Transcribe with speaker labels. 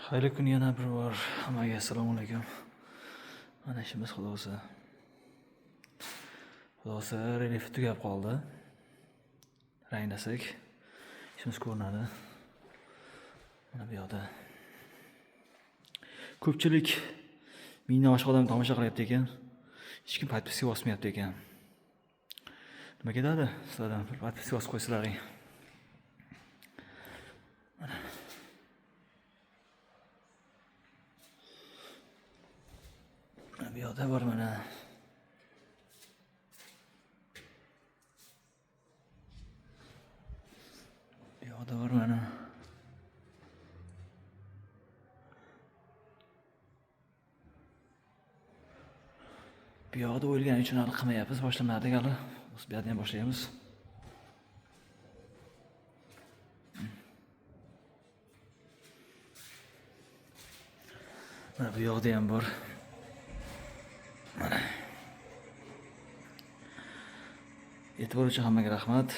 Speaker 1: Xayrli kun yana bir bor. Hammaga assalomu alaykum. Mana ishimiz xudosi reliefi tugab qoldi. Ranglasak ishimiz ko'rinadi. Mana bu yoqda ko'pchilik mingdan oshiq odam tomosha qilyapti ekan. Hech kim podpiska bosmayapti ekan. Nima ketadi? Sizlardan podpiska bosib qo'ysalaring. Bu yoqda bor mana. Bu yoqda bor mana. Bu yoqda o'yilgani uchun hali qilmayapmiz, boshlamadik hali. Biz bu yerdan ham boshlaymiz. Mana bu yoqda ham bor. E'tibor uchun hammaga rahmat.